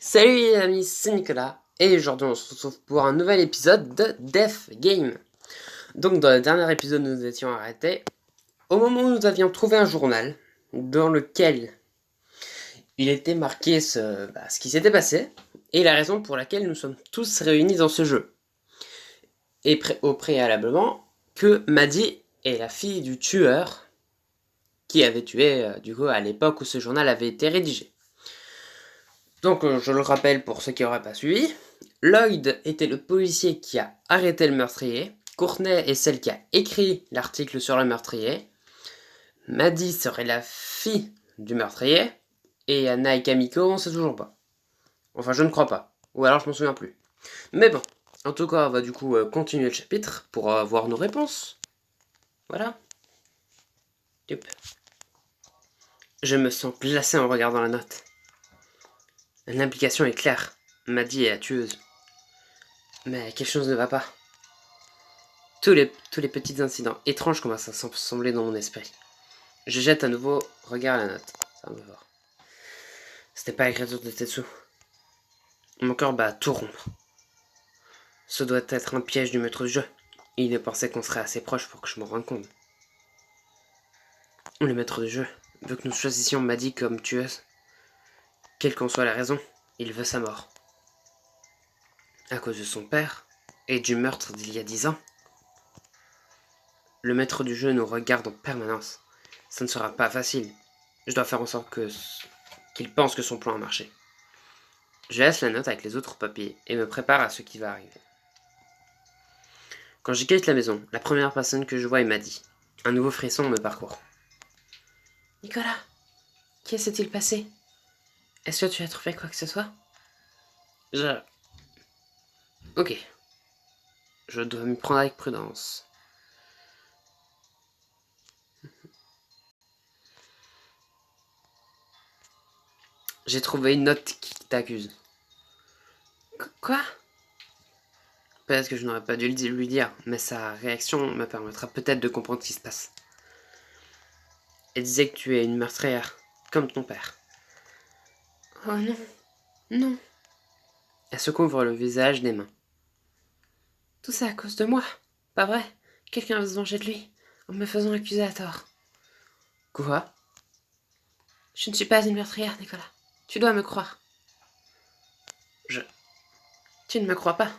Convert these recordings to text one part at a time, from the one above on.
Salut les amis, c'est Nicolas, et aujourd'hui on se retrouve pour un nouvel épisode de Death Game. Donc dans le dernier épisode nous nous étions arrêtés au moment où nous avions trouvé un journal dans lequel il était marqué ce qui s'était passé et la raison pour laquelle nous sommes tous réunis dans ce jeu. Et au préalablement que Maddie est la fille du tueur qui avait tué du coup à l'époque où ce journal avait été rédigé. Donc, je le rappelle pour ceux qui n'auraient pas suivi, Lloyd était le policier qui a arrêté le meurtrier, Courtney est celle qui a écrit l'article sur le meurtrier, Maddie serait la fille du meurtrier, et Anna et Kamiko, on sait toujours pas. Enfin, je ne crois pas. Ou alors je m'en souviens plus. Mais bon, en tout cas, on va du coup continuer le chapitre pour voir nos réponses. Voilà. Yup. Je me sens glacé en regardant la note. L'implication est claire. Maddie est la tueuse. Mais quelque chose ne va pas. Tous les petits incidents étranges commencent à s'assembler dans mon esprit. Je jette à nouveau regard à la note. Ça me va. C'était pas l'écriture de Tetsu. Mon cœur bat à tout rompre. Ce doit être un piège du maître du jeu. Il ne pensait qu'on serait assez proche pour que je m'en rende compte. Le maître du jeu veut que nous choisissions Maddie comme tueuse. Quelle qu'en soit la raison, il veut sa mort. À cause de son père et du meurtre d'il y a 10 ans. Le maître du jeu nous regarde en permanence. Ça ne sera pas facile. Je dois faire en sorte qu'il pense que son plan a marché. Je laisse la note avec les autres papiers et me prépare à ce qui va arriver. Quand je quitte la maison, la première personne que je vois est Maddie. Un nouveau frisson me parcourt. Nicolas, qu'est s'est-il passé? Est-ce que tu as trouvé quoi que ce soit? Ok. Je dois m'y prendre avec prudence. J'ai trouvé une note qui t'accuse. Quoi? Peut-être que je n'aurais pas dû lui dire, mais sa réaction me permettra peut-être de comprendre ce qui se passe. Elle disait que tu es une meurtrière, comme ton père. Oh non, non. Elle se couvre le visage des mains. Tout ça à cause de moi, pas vrai? Quelqu'un va se venger de lui, en me faisant accuser à tort. Quoi? Je ne suis pas une meurtrière, Nicolas. Tu dois me croire. Tu ne me crois pas?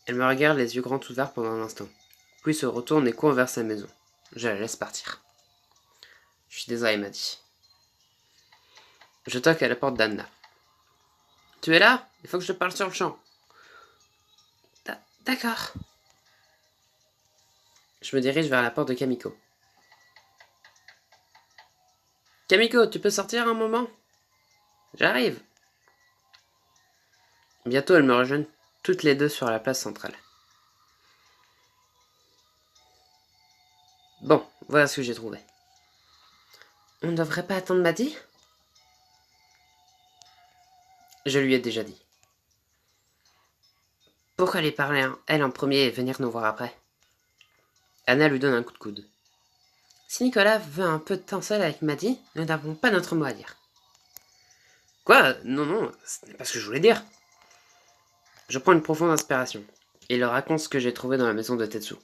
Elle me regarde les yeux grands ouverts pendant un instant, puis se retourne et court vers sa maison. Je la laisse partir. Je suis désolé, Maddie. Je toque à la porte d'Anna. Tu es là? Il faut que je te parle sur le champ. D'accord. Je me dirige vers la porte de Kamiko. Kamiko, tu peux sortir un moment? J'arrive. Bientôt, elles me rejoignent toutes les deux sur la place centrale. Bon, voilà ce que j'ai trouvé. On ne devrait pas attendre Maddie? Je lui ai déjà dit. Pourquoi lui parler elle en premier et venir nous voir après? Anna lui donne un coup de coude. Si Nicolas veut un peu de temps seul avec Maddie, nous n'avons pas notre mot à dire. Quoi? Non, non, ce n'est pas ce que je voulais dire. Je prends une profonde inspiration et leur raconte ce que j'ai trouvé dans la maison de Tetsu.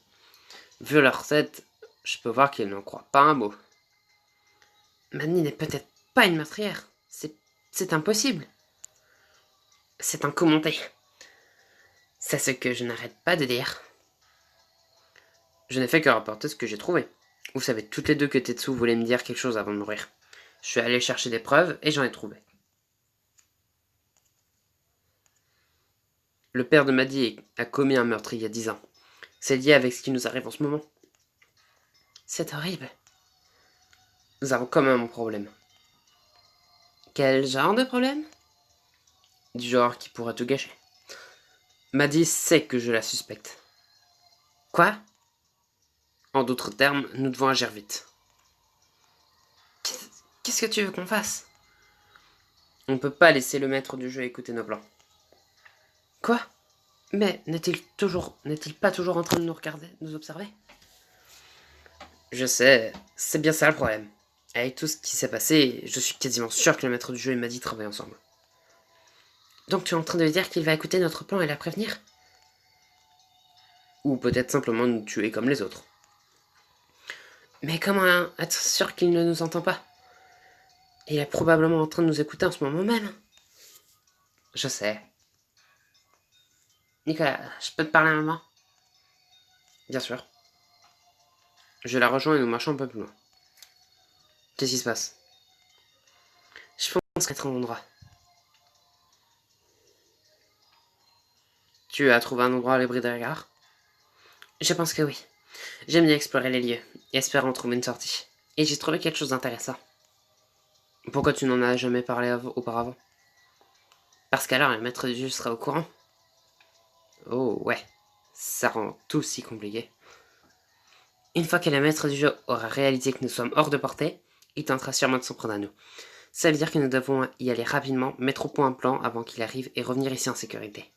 Vu leur tête, je peux voir qu'ils n'en croient pas un mot. Maddie n'est peut-être pas une meurtrière. C'est impossible. C'est incommenté. C'est ce que je n'arrête pas de dire. Je n'ai fait que rapporter ce que j'ai trouvé. Vous savez toutes les deux que Tetsu voulait me dire quelque chose avant de mourir. Je suis allé chercher des preuves et j'en ai trouvé. Le père de Maddie a commis un meurtre il y a 10 ans. C'est lié avec ce qui nous arrive en ce moment. C'est horrible. Nous avons quand même un problème. Quel genre de problème? Du genre qui pourrait tout gâcher. Maddie sait que je la suspecte. Quoi? En d'autres termes, nous devons agir vite. Qu'est-ce que tu veux qu'on fasse? On ne peut pas laisser le maître du jeu écouter nos plans. Quoi? Mais n'est-il pas toujours en train de nous regarder, de nous observer? Je sais, c'est bien ça le problème. Avec tout ce qui s'est passé, je suis quasiment sûr que le maître du jeu et Maddie travaillent ensemble. Donc tu es en train de dire qu'il va écouter notre plan et la prévenir? Ou peut-être simplement nous tuer comme les autres. Mais comment être sûr qu'il ne nous entend pas? Il est probablement en train de nous écouter en ce moment même. Je sais. Nicolas, je peux te parler un moment? Bien sûr. Je la rejoins et nous marchons un peu plus loin. Qu'est-ce qui se passe? Je pense qu'être un endroit. Tu as trouvé un endroit à l'abri des regards? Je pense que oui. J'aime bien explorer les lieux, espérant trouver une sortie. Et j'ai trouvé quelque chose d'intéressant. Pourquoi tu n'en as jamais parlé auparavant? Parce qu'alors le maître du jeu sera au courant. Oh ouais, ça rend tout si compliqué. Une fois que le maître du jeu aura réalisé que nous sommes hors de portée, il tentera sûrement de s'en prendre à nous. Ça veut dire que nous devons y aller rapidement, mettre au point un plan avant qu'il arrive et revenir ici en sécurité.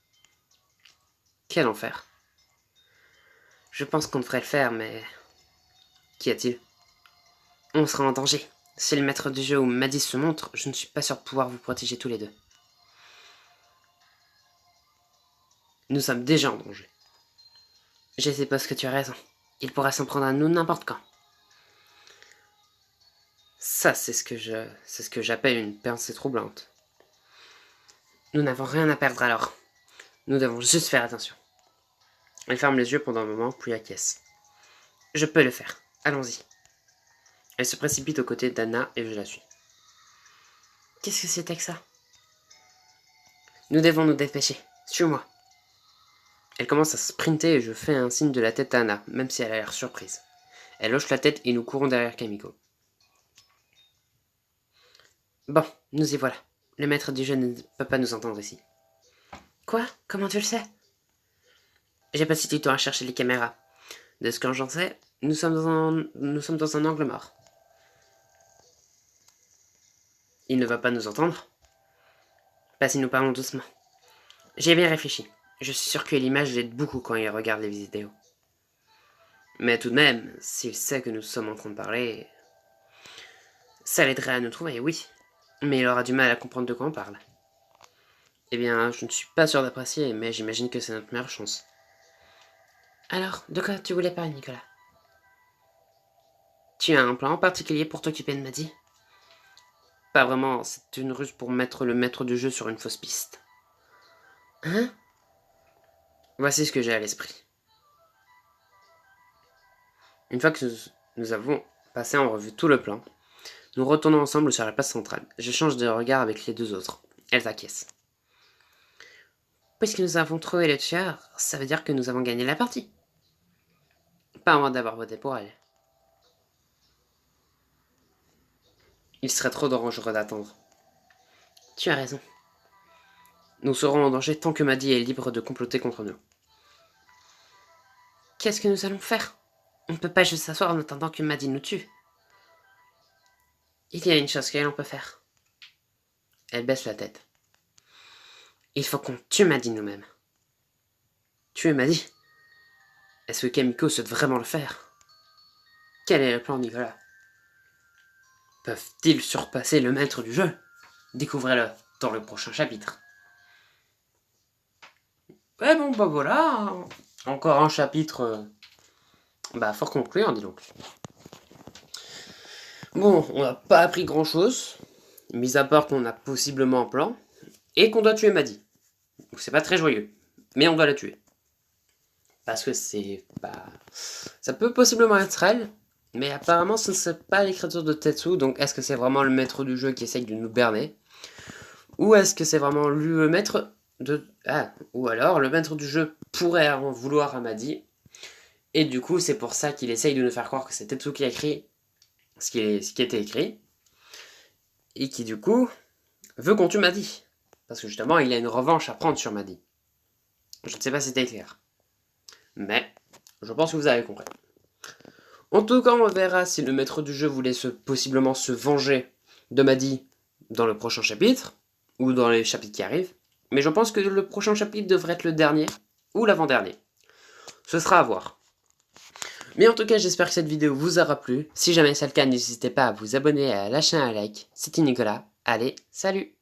Quel enfer. Je pense qu'on devrait le faire, mais... Qu'y a-t-il? On sera en danger. Si le maître du jeu ou Madis se montre, je ne suis pas sûr de pouvoir vous protéger tous les deux. Nous sommes déjà en danger. Je sais pas ce que tu as raison. Il pourra s'en prendre à nous n'importe quand. Ça, c'est ce que j'appelle une pensée troublante. Nous n'avons rien à perdre alors. Nous devons juste faire attention. Elle ferme les yeux pendant un moment, puis acquiesce. Je peux le faire. Allons-y. Elle se précipite aux côtés d'Anna et je la suis. Qu'est-ce que c'était que ça? Nous devons nous dépêcher. Suis-moi. Elle commence à sprinter et je fais un signe de la tête à Anna, même si elle a l'air surprise. Elle hoche la tête et nous courons derrière Kamiko. Bon, nous y voilà. Le maître du jeu ne peut pas nous entendre ici. Quoi? Comment tu le sais? J'ai passé du temps à chercher les caméras. De ce que j'en sais, nous sommes dans un angle mort. Il ne va pas nous entendre? Pas si nous parlons doucement. J'ai bien réfléchi. Je suis sûr que l'image l'aide beaucoup quand il regarde les vidéos. Mais tout de même, s'il sait que nous sommes en train de parler... Ça l'aiderait à nous trouver, oui. Mais il aura du mal à comprendre de quoi on parle. Eh bien, je ne suis pas sûr d'apprécier, mais j'imagine que c'est notre meilleure chance. Alors, de quoi tu voulais parler, Nicolas? Tu as un plan en particulier pour t'occuper de Maddy? Pas vraiment, c'est une ruse pour mettre le maître du jeu sur une fausse piste. Hein? Voici ce que j'ai à l'esprit. Une fois que nous avons passé en revue tout le plan, nous retournons ensemble sur la place centrale. Je change de regard avec les deux autres. Elles acquiescent. Puisque nous avons trouvé le tueur, ça veut dire que nous avons gagné la partie. Pas à moins d'avoir voté pour elle. Il serait trop dangereux d'attendre. Tu as raison. Nous serons en danger tant que Maddy est libre de comploter contre nous. Qu'est-ce que nous allons faire? On ne peut pas juste s'asseoir en attendant que Maddy nous tue. Il y a une chose que l'on peut faire. Elle baisse la tête. Il faut qu'on tue Maddy nous-mêmes. Tuer Maddy? Est-ce que Kamiko souhaite vraiment le faire? Quel est le plan, Nicolas? Peuvent-ils surpasser le maître du jeu? Découvrez-le dans le prochain chapitre. Ouais bon bah voilà, encore un chapitre fort concluant, dis donc. Bon, on n'a pas appris grand chose, mis à part qu'on a possiblement un plan, et qu'on doit tuer Maddy. Donc c'est pas très joyeux, mais on doit la tuer. Parce que c'est... ça peut possiblement être elle, mais apparemment ce ne serait pas l'écriture de Tetsu, donc est-ce que c'est vraiment le maître du jeu qui essaye de nous berner? Ou est-ce que c'est vraiment lui le maître de... Ah, ou alors le maître du jeu pourrait en vouloir à Maddy, et du coup c'est pour ça qu'il essaye de nous faire croire que c'est Tetsu qui a écrit ce qui était écrit, et qui du coup veut qu'on tue Maddy. Parce que justement il a une revanche à prendre sur Maddy. Je ne sais pas si c'était clair. Mais je pense que vous avez compris. En tout cas, on verra si le maître du jeu voulait possiblement se venger de Maddy dans le prochain chapitre, ou dans les chapitres qui arrivent. Mais je pense que le prochain chapitre devrait être le dernier, ou l'avant-dernier. Ce sera à voir. Mais en tout cas, j'espère que cette vidéo vous aura plu. Si jamais c'est le cas, n'hésitez pas à vous abonner et à lâcher un like. C'était Nicolas. Allez, salut!